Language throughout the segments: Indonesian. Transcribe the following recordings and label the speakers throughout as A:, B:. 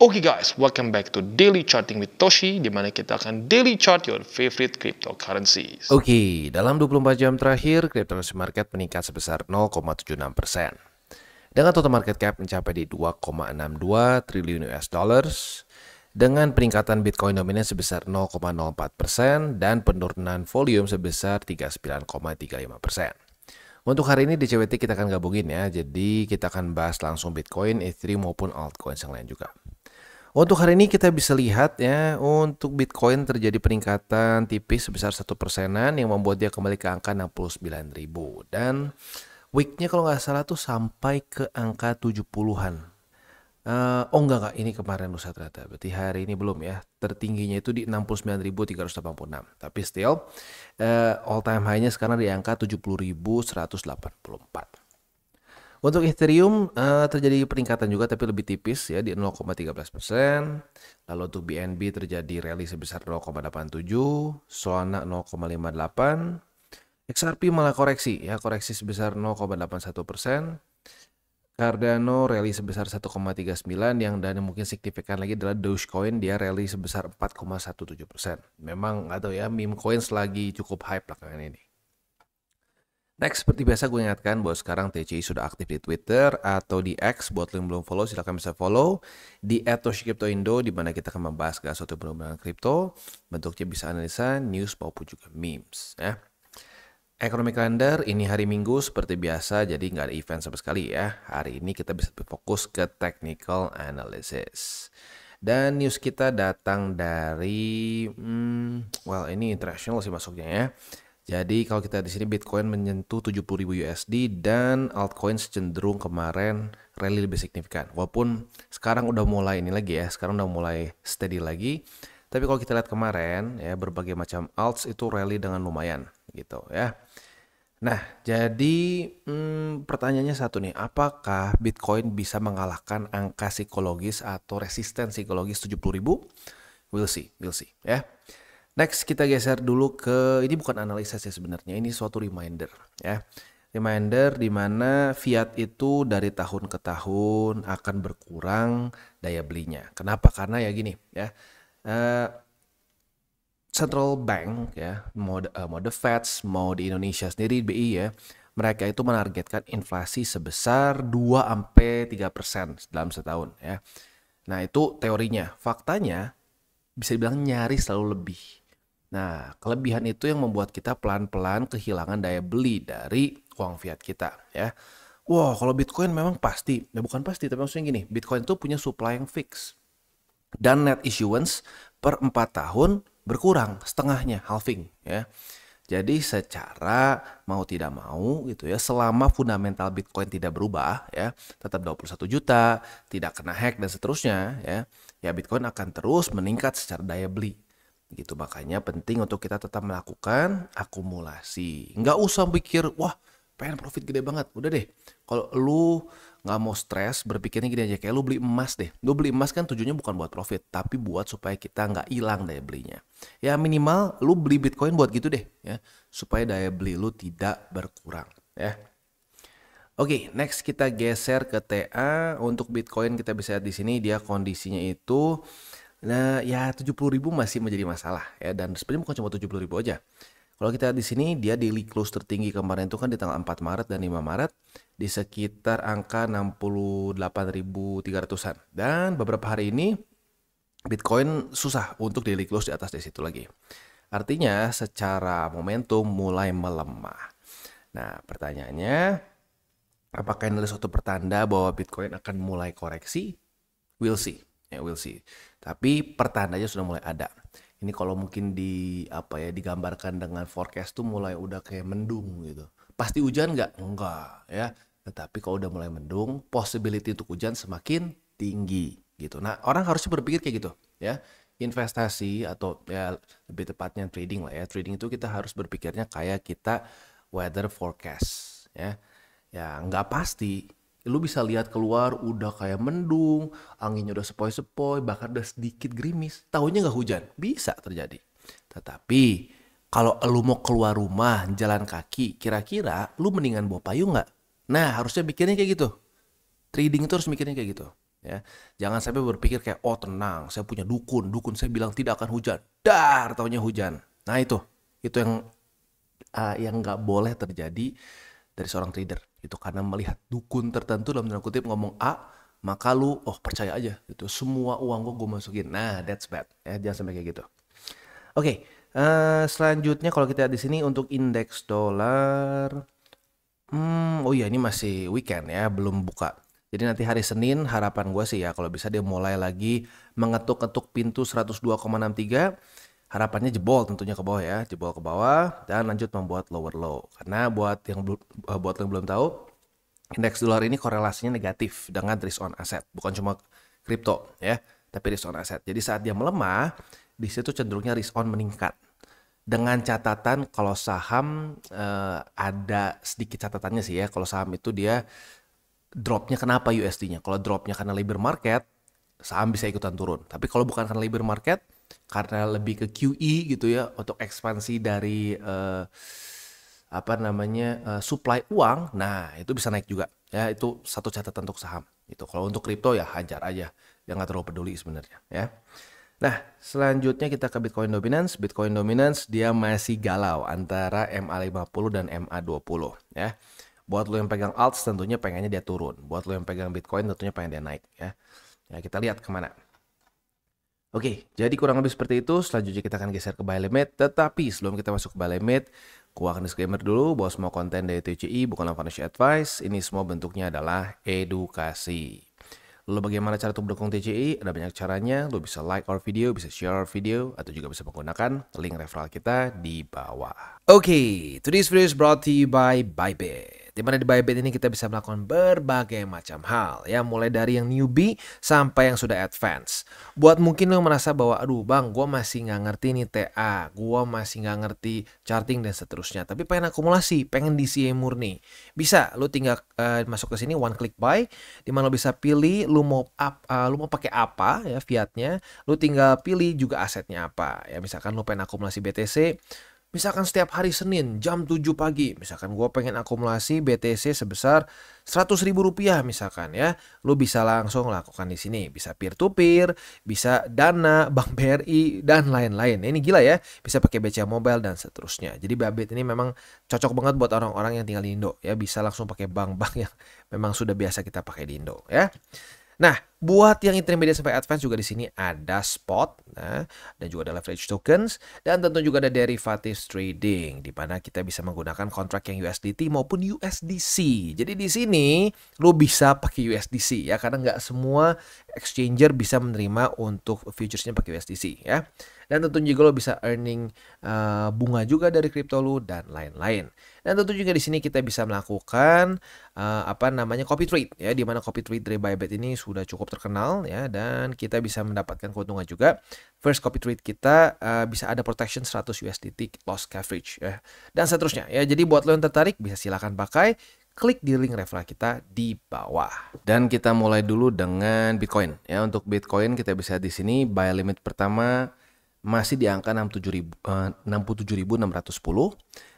A: Oke guys, welcome back to Daily Charting with Toshi, di mana kita akan daily chart your favorite cryptocurrencies.
B: Oke, dalam 24 jam terakhir, cryptocurrency market meningkat sebesar 0,76%. Dengan total market cap mencapai di 2,62 triliun US dollars, dengan peningkatan Bitcoin dominan sebesar 0,04% dan penurunan volume sebesar 39,35%. Untuk hari ini di CWT kita akan gabungin ya, jadi kita akan bahas langsung Bitcoin, Ethereum maupun altcoin yang lain juga. Untuk hari ini kita bisa lihat ya, untuk Bitcoin terjadi peningkatan tipis sebesar 1%-an yang membuat dia kembali ke angka 69.000. Dan weeknya kalau nggak salah tuh sampai ke angka 70-an. Enggak, ini kemarin lusa ternyata. Berarti hari ini belum ya. Tertingginya itu di 69.386. Tapi still, all time high-nya sekarang di angka 70.184. Untuk Ethereum terjadi peningkatan juga tapi lebih tipis ya di 0,13%. Lalu untuk BNB terjadi rally sebesar 0,87, Solana 0,58, XRP malah koreksi sebesar 0,81%. Cardano rally sebesar 1,39 yang dan mungkin signifikan lagi adalah Dogecoin, dia rally sebesar 4,17%. Memang nggak tahu ya, meme coins lagi cukup hype belakangan ini. Next, seperti biasa gue ingatkan bahwa sekarang TCI sudah aktif di Twitter atau di X. Buat lo yang belum follow, silahkan bisa follow di @toshicryptoindo, di mana kita akan membahas segala sesuatu perkembangan kripto. Bentuknya bisa analisa, news maupun juga memes. Ya. Ekonomi kalender ini hari Minggu seperti biasa, jadi nggak ada event sama sekali ya. Hari ini kita bisa berfokus ke technical analysis. Dan news kita datang dari, ini international sih masuknya ya. Jadi kalau kita di sini Bitcoin menyentuh 70.000 USD dan altcoin cenderung kemarin rally lebih signifikan. Walaupun sekarang udah mulai ini lagi ya, sekarang udah mulai steady lagi. Tapi kalau kita lihat kemarin ya, berbagai macam alts itu rally dengan lumayan gitu ya. Nah, jadi pertanyaannya satu nih, apakah Bitcoin bisa mengalahkan angka psikologis atau resisten psikologis 70.000? We'll see ya. Next kita geser dulu ke, ini bukan analisa sih sebenarnya, ini suatu reminder ya. Reminder di mana fiat itu dari tahun ke tahun akan berkurang daya belinya. Kenapa? Karena ya gini ya, central bank ya, mau the Fed, mau di Indonesia sendiri BI ya, mereka itu menargetkan inflasi sebesar 2-3% dalam setahun ya. Nah itu teorinya, faktanya bisa dibilang nyaris selalu lebih. Nah, kelebihan itu yang membuat kita pelan-pelan kehilangan daya beli dari uang fiat kita ya. Wow, kalau Bitcoin memang pasti, bukan pasti, tapi maksudnya gini, Bitcoin itu punya supply yang fix. Dan net issuance per 4 tahun berkurang, setengahnya, halving ya. Jadi secara mau tidak mau gitu ya, selama fundamental Bitcoin tidak berubah ya, tetap 21 juta, tidak kena hack dan seterusnya ya Bitcoin akan terus meningkat secara daya beli. Gitu, makanya penting untuk kita tetap melakukan akumulasi. Nggak usah pikir, wah pengen profit gede banget. Udah deh, kalau lu nggak mau stres, berpikirnya gini aja, kayak lu beli emas deh. Lu beli emas kan tujuannya bukan buat profit, tapi buat supaya kita nggak hilang daya belinya. Ya minimal lu beli Bitcoin buat gitu deh, ya supaya daya beli lu tidak berkurang, ya. Oke, next kita geser ke TA. Untuk Bitcoin kita bisa lihat di sini dia kondisinya itu, nah ya 70.000 masih menjadi masalah ya, dan sebenarnya bukan cuma 70.000 aja. Kalau kita di sini dia daily close tertinggi kemarin itu kan di tanggal 4 Maret dan 5 Maret di sekitar angka 68.300-an. Dan beberapa hari ini Bitcoin susah untuk daily close di atas dari situ lagi. Artinya secara momentum mulai melemah. Nah, pertanyaannya, apakah ini adalah suatu pertanda bahwa Bitcoin akan mulai koreksi? We'll see. Ya, we'll see. Tapi pertandanya sudah mulai ada. Ini kalau mungkin digambarkan dengan forecast tuh mulai udah kayak mendung gitu. Pasti hujan nggak? Enggak ya. Tetapi kalau udah mulai mendung, possibility untuk hujan semakin tinggi gitu. Nah, orang harusnya berpikir kayak gitu ya. Investasi atau ya lebih tepatnya trading lah ya. Trading itu kita harus berpikirnya kayak kita weather forecast ya. Ya nggak pasti. Lu bisa lihat keluar udah kayak mendung, anginnya udah sepoi-sepoi, bahkan udah sedikit gerimis. Taunya nggak hujan, bisa terjadi. Tetapi kalau lu mau keluar rumah, jalan kaki, kira-kira lu mendingan bawa payung nggak? Nah harusnya mikirnya kayak gitu. Trading itu harus mikirnya kayak gitu. ya. Jangan sampai berpikir kayak, oh tenang, saya punya dukun saya bilang tidak akan hujan, dar taunya hujan. Nah itu yang nggak boleh terjadi dari seorang trader. Itu karena melihat dukun tertentu dalam tanda kutip ngomong A, maka lu percaya aja itu semua uang gue masukin. Nah that's bad ya, jangan sampai kayak gitu. Oke, selanjutnya kalau kita lihat di sini untuk indeks dolar, oh iya ini masih weekend ya, belum buka. Jadi nanti hari Senin harapan gue sih ya kalau bisa dia mulai lagi mengetuk-ketuk pintu 102,63. Harapannya jebol tentunya ke bawah ya, jebol ke bawah dan lanjut membuat lower low. Karena buat yang belum tahu, indeks dolar ini korelasinya negatif dengan risk on asset, bukan cuma kripto ya, tapi risk on asset. Jadi saat dia melemah, di situ cenderungnya risk on meningkat. Dengan catatan kalau saham ada sedikit catatannya sih ya, kalau saham itu dia dropnya kenapa USD-nya? Kalau dropnya karena labor market, saham bisa ikutan turun. Tapi kalau bukan karena labor market, karena lebih ke QE gitu ya, untuk ekspansi dari supply uang, nah itu bisa naik juga. Ya itu satu catatan untuk saham. Itu kalau untuk kripto ya hajar aja, dia nggak terlalu peduli sebenarnya ya. Nah, selanjutnya kita ke Bitcoin Dominance. Bitcoin Dominance dia masih galau antara MA50 dan MA20 ya. Buat lo yang pegang alts tentunya pengennya dia turun. Buat lo yang pegang Bitcoin tentunya pengen dia naik ya. Ya kita lihat kemana. Oke, jadi kurang lebih seperti itu. Selanjutnya kita akan geser ke buy limit. Tetapi sebelum kita masuk ke buy limit, gua akan disclaimer dulu bahwa semua konten dari TCI bukanlah financial advice. Ini semua bentuknya adalah edukasi. Lalu bagaimana cara untuk mendukung TCI? Ada banyak caranya. Lo bisa like our video, bisa share our video, atau juga bisa menggunakan link referral kita di bawah. Oke, today's video is brought to you by Bybit. Dimana di Bybit ini kita bisa melakukan berbagai macam hal ya, mulai dari yang newbie sampai yang sudah advance. Buat mungkin lo merasa bahwa aduh bang, gue masih nggak ngerti nih TA, gue masih nggak ngerti charting dan seterusnya, tapi pengen akumulasi, pengen DCA murni, bisa lo tinggal masuk ke sini one click buy, dimana lo bisa pilih lu mau pakai apa ya fiatnya, lu tinggal pilih juga asetnya apa ya. Misalkan lu pengen akumulasi BTC, misalkan setiap hari Senin jam 7 pagi, misalkan gue pengen akumulasi BTC sebesar 100.000 rupiah misalkan ya, lu bisa langsung lakukan di sini. Bisa peer to peer, bisa Dana, Bank BRI dan lain-lain. Ini gila ya, bisa pakai BCA Mobile dan seterusnya. Jadi Bybit ini memang cocok banget buat orang-orang yang tinggal di Indo ya, bisa langsung pakai bank-bank yang memang sudah biasa kita pakai di Indo ya. Nah, buat yang intermediate sampai advance juga di sini ada spot, nah, dan juga ada leverage tokens, dan tentu juga ada derivatives trading, di mana kita bisa menggunakan kontrak yang USDT maupun USDC. Jadi di sini lo bisa pakai USDC ya, karena nggak semua exchanger bisa menerima untuk futuresnya pakai USDC ya. Dan tentu juga lo bisa earning bunga juga dari kripto lo dan lain-lain. Dan tentu juga di sini kita bisa melakukan copy trade ya, di mana copy trade dari Bybit ini sudah cukup terkenal ya, dan kita bisa mendapatkan keuntungan juga. First copy trade kita bisa ada protection 100 USDT loss coverage ya, dan seterusnya ya. Jadi buat lo yang tertarik bisa silakan pakai, klik di link referral kita di bawah. Dan kita mulai dulu dengan Bitcoin ya. Untuk Bitcoin kita bisa di sini buy limit pertama masih di angka 67.610,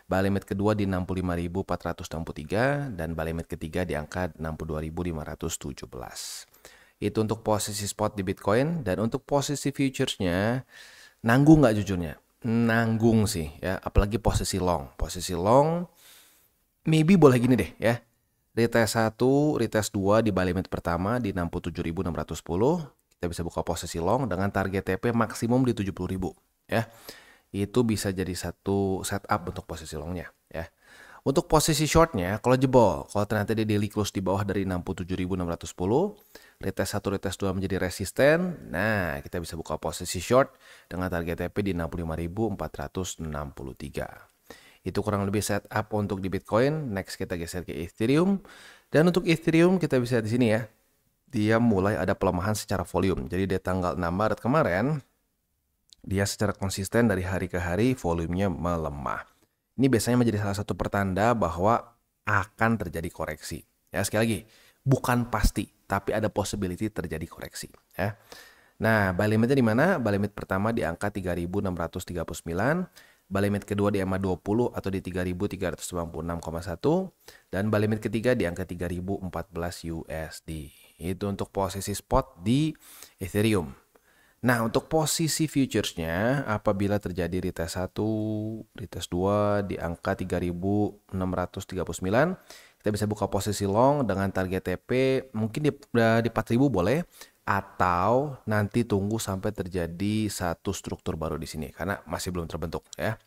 B: buy limit kedua di 65.463, dan buy limit ketiga di angka 62.517. Itu untuk posisi spot di Bitcoin. Dan untuk posisi futuresnya nanggung nggak jujurnya? Nanggung sih ya, apalagi posisi long. Posisi long maybe boleh gini deh ya. Retest 1, retest 2 di buy limit pertama di 67.610. Kita bisa buka posisi long dengan target TP maksimum di 70.000 ya. Itu bisa jadi satu setup untuk posisi longnya ya. Untuk posisi shortnya, kalau jebol, kalau ternyata dia daily close di bawah dari 67.610, retest 1, retest 2 menjadi resisten, nah kita bisa buka posisi short dengan target TP di 65.463. Itu kurang lebih setup untuk di Bitcoin. Next kita geser ke Ethereum. Dan untuk Ethereum kita bisa di sini ya, dia mulai ada pelemahan secara volume. Jadi di tanggal 6 Maret kemarin, dia secara konsisten dari hari ke hari volumenya melemah. Ini biasanya menjadi salah satu pertanda bahwa akan terjadi koreksi. Ya, sekali lagi, bukan pasti, tapi ada possibility terjadi koreksi. Ya. Nah, buy limitnya di mana? Buy limit pertama di angka 3.639, buy limit kedua di MA20 atau di 3.396,1, dan buy limit ketiga di angka 3.014 USD. Itu untuk posisi spot di Ethereum. Nah, untuk posisi futuresnya apabila terjadi retest 1, retest 2 di angka 3.639, kita bisa buka posisi long dengan target TP mungkin di 4.000 boleh, atau nanti tunggu sampai terjadi satu struktur baru di sini karena masih belum terbentuk ya.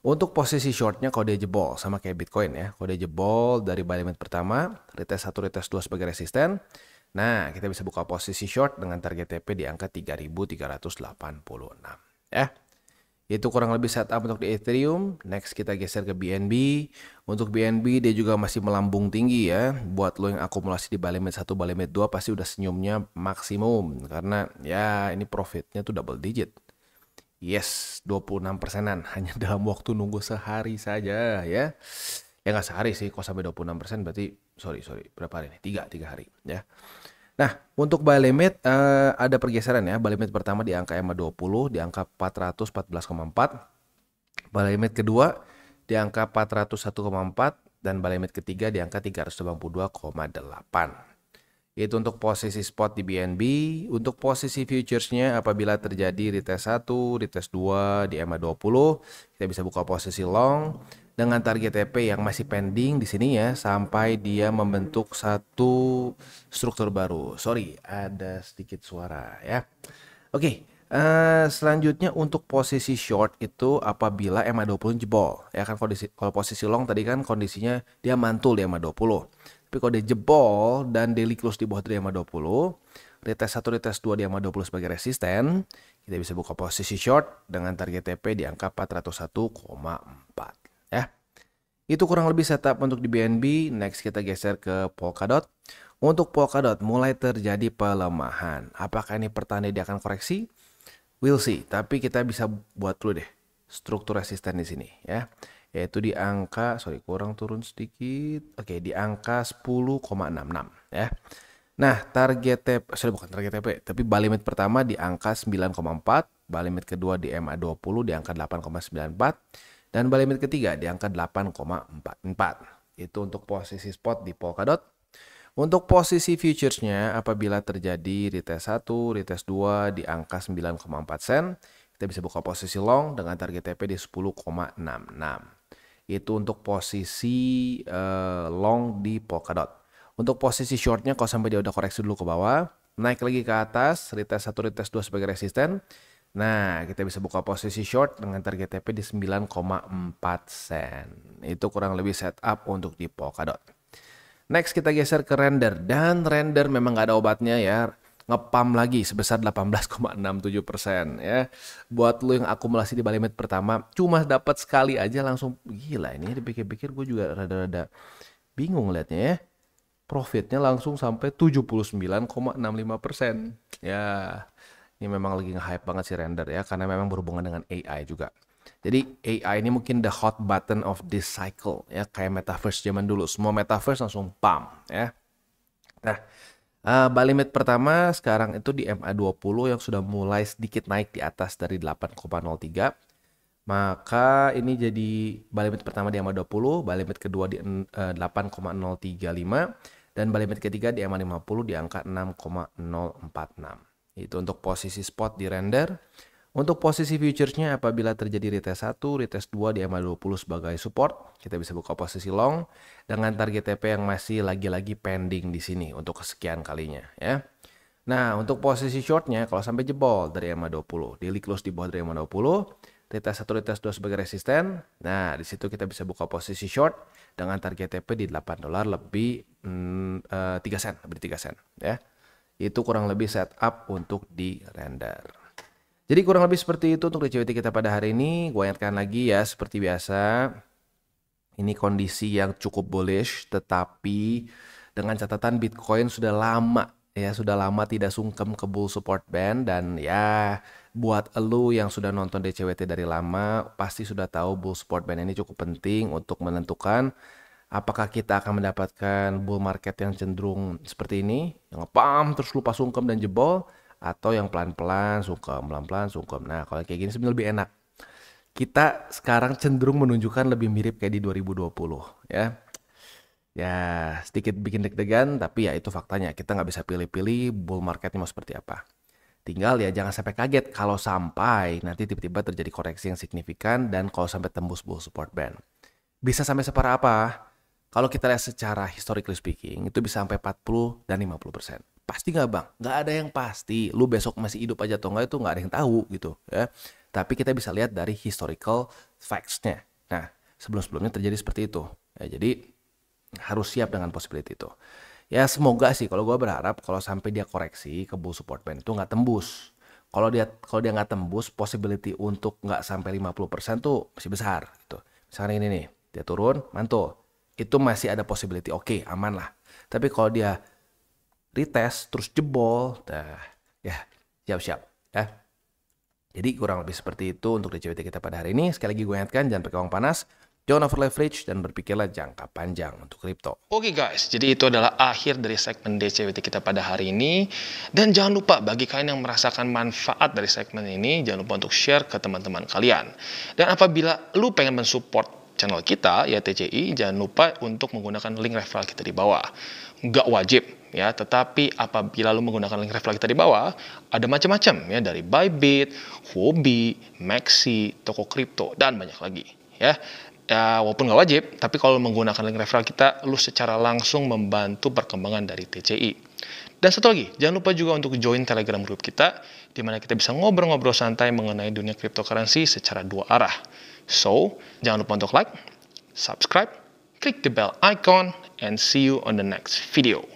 B: Untuk posisi shortnya kalau dia jebol sama kayak Bitcoin ya, kalau dia jebol dari buy limit pertama, retest 1, retest 2 sebagai resisten. Nah, kita bisa buka posisi short dengan target TP di angka 3.386 ya. Itu kurang lebih setup untuk di Ethereum. Next kita geser ke BNB. Untuk BNB dia juga masih melambung tinggi ya. Buat lo yang akumulasi di buy limit 1, buy limit 2 pasti udah senyumnya maksimum karena ya ini profitnya tuh double digit. Yes, 26%-an hanya dalam waktu nunggu sehari saja ya. Ya nggak sehari sih, kok sampai 26% berarti sorry berapa hari ini? 3 hari ya. Nah, untuk buy limit ada pergeseran ya. Buy limit pertama di angka EMA20 di angka 414,4. Buy limit kedua di angka 401,4 dan buy limit ketiga di angka 382,8. Itu untuk posisi spot di BNB. Untuk posisi futuresnya apabila terjadi retest 1, retest 2 di EMA20, kita bisa buka posisi long dengan target TP yang masih pending di sini ya sampai dia membentuk satu struktur baru. Sorry, ada sedikit suara ya. Oke. Selanjutnya untuk posisi short itu apabila EMA20 jebol ya kan, kalau posisi long tadi kan kondisinya dia mantul di EMA20. Tapi kalau dia jebol dan daily close di bawah dari EMA20, retest 1, retest 2 di EMA20 sebagai resisten, kita bisa buka posisi short dengan target TP di angka 401,4 ya. Itu kurang lebih setup untuk di BNB. Next kita geser ke Polkadot. Untuk Polkadot mulai terjadi pelemahan. Apakah ini pertanda dia akan koreksi? We'll see. Tapi kita bisa buat dulu deh struktur resisten di sini ya. Yaitu di angka, kurang turun sedikit. Oke, di angka 10,66 ya. Nah, target TP, bukan target TP, tapi buy limit pertama di angka 9,4, buy limit kedua di MA20 di angka 8,94, dan buy limit ketiga di angka 8,44. Itu untuk posisi spot di Polkadot. Untuk posisi futuresnya apabila terjadi retest 1, retest 2 di angka 9,4 sen, kita bisa buka posisi long dengan target TP di 10,66. Itu untuk posisi long di Polkadot. Untuk posisi shortnya kalau sampai dia udah koreksi dulu ke bawah, naik lagi ke atas, retest 1, retest 2 sebagai resisten. Nah, kita bisa buka posisi short dengan target TP di 9,4 sen. Itu kurang lebih setup untuk di Polkadot. Next kita geser ke render, dan render memang nggak ada obatnya ya, ngepam lagi sebesar 18,67% ya. Buat lo yang akumulasi di buy limit pertama cuma dapat sekali aja langsung gila, ini dipikir-pikir gue juga rada-rada bingung liatnya ya. Profitnya langsung sampai 79,65%. Ya, ini memang lagi nge-hype banget sih render ya, karena memang berhubungan dengan AI juga. Jadi AI ini mungkin the hot button of this cycle ya, kayak metaverse zaman dulu. Semua metaverse langsung pam ya. Nah, buy limit pertama sekarang itu di MA20 yang sudah mulai sedikit naik di atas dari 8,03. Maka ini jadi buy limit pertama di MA20, buy limit kedua di 8,035, dan buy limit ketiga di MA50 di angka 6,046. Itu untuk posisi spot di render. Untuk posisi futuresnya apabila terjadi retest 1, retest 2 di MA20 sebagai support, kita bisa buka posisi long dengan target TP yang masih lagi-lagi pending di sini untuk kesekian kalinya ya. Nah, untuk posisi shortnya kalau sampai jebol dari MA20, daily close di bawah dari MA20, retest 1, retest 2 sebagai resisten. Nah, di situ kita bisa buka posisi short dengan target TP di $8 lebih 3 sen, lebih 3 sen ya. Itu kurang lebih setup untuk di render. Jadi kurang lebih seperti itu untuk DCWT kita pada hari ini. Gue ingatkan lagi ya, seperti biasa, ini kondisi yang cukup bullish, tetapi dengan catatan Bitcoin sudah lama tidak sungkem ke bull support band. Dan ya, buat elu yang sudah nonton DCWT dari lama, pasti sudah tahu bull support band ini cukup penting untuk menentukan apakah kita akan mendapatkan bull market yang cenderung seperti ini, yang ngepam terus lupa sungkem dan jebol, atau yang pelan-pelan sungkem, pelan-pelan sungkem. Nah, kalau kayak gini sebenarnya lebih enak. Kita sekarang cenderung menunjukkan lebih mirip kayak di 2020 ya. Ya, sedikit bikin deg-degan, tapi ya itu faktanya. Kita nggak bisa pilih-pilih bull marketnya mau seperti apa. Tinggal ya jangan sampai kaget kalau sampai nanti tiba-tiba terjadi koreksi yang signifikan dan kalau sampai tembus bull support band. Bisa sampai separah apa? Kalau kita lihat secara historically speaking, itu bisa sampai 40 dan 50%. Pasti nggak bang? Nggak ada yang pasti. Lu besok masih hidup aja atau nggak itu nggak ada yang tahu gitu ya. Tapi kita bisa lihat dari historical facts-nya. Nah, sebelum-sebelumnya terjadi seperti itu. Ya, jadi harus siap dengan possibility itu. Ya semoga sih kalau gue berharap kalau sampai dia koreksi ke bull support band itu nggak tembus. Kalau dia nggak tembus, possibility untuk nggak sampai 50% tuh masih besar gitu. Misalnya ini nih, dia turun, mantul. Itu masih ada possibility, oke, aman lah. Tapi kalau dia retest terus jebol, dah ya siap-siap ya. Jadi kurang lebih seperti itu untuk DCWT kita pada hari ini. Sekali lagi gue ingatkan, jangan pakai uang panas, jangan over leverage, dan berpikirlah jangka panjang untuk kripto.
A: Oke guys, jadi itu adalah akhir dari segmen DCWT kita pada hari ini. Dan jangan lupa bagi kalian yang merasakan manfaat dari segmen ini, jangan lupa untuk share ke teman-teman kalian. Dan apabila lu pengen mensupport channel kita, ya TCI, jangan lupa untuk menggunakan link referral kita di bawah. Nggak wajib, ya, tetapi apabila lu menggunakan link referral kita di bawah, ada macam-macam ya, dari Bybit, Huobi, Maxi, toko kripto, dan banyak lagi. Ya, walaupun nggak wajib, tapi kalau menggunakan link referral kita, lu secara langsung membantu perkembangan dari TCI. Dan satu lagi, jangan lupa juga untuk join Telegram group kita, di mana kita bisa ngobrol-ngobrol santai mengenai dunia cryptocurrency secara dua arah. So, jangan lupa untuk like, subscribe, click the bell icon, and see you on the next video.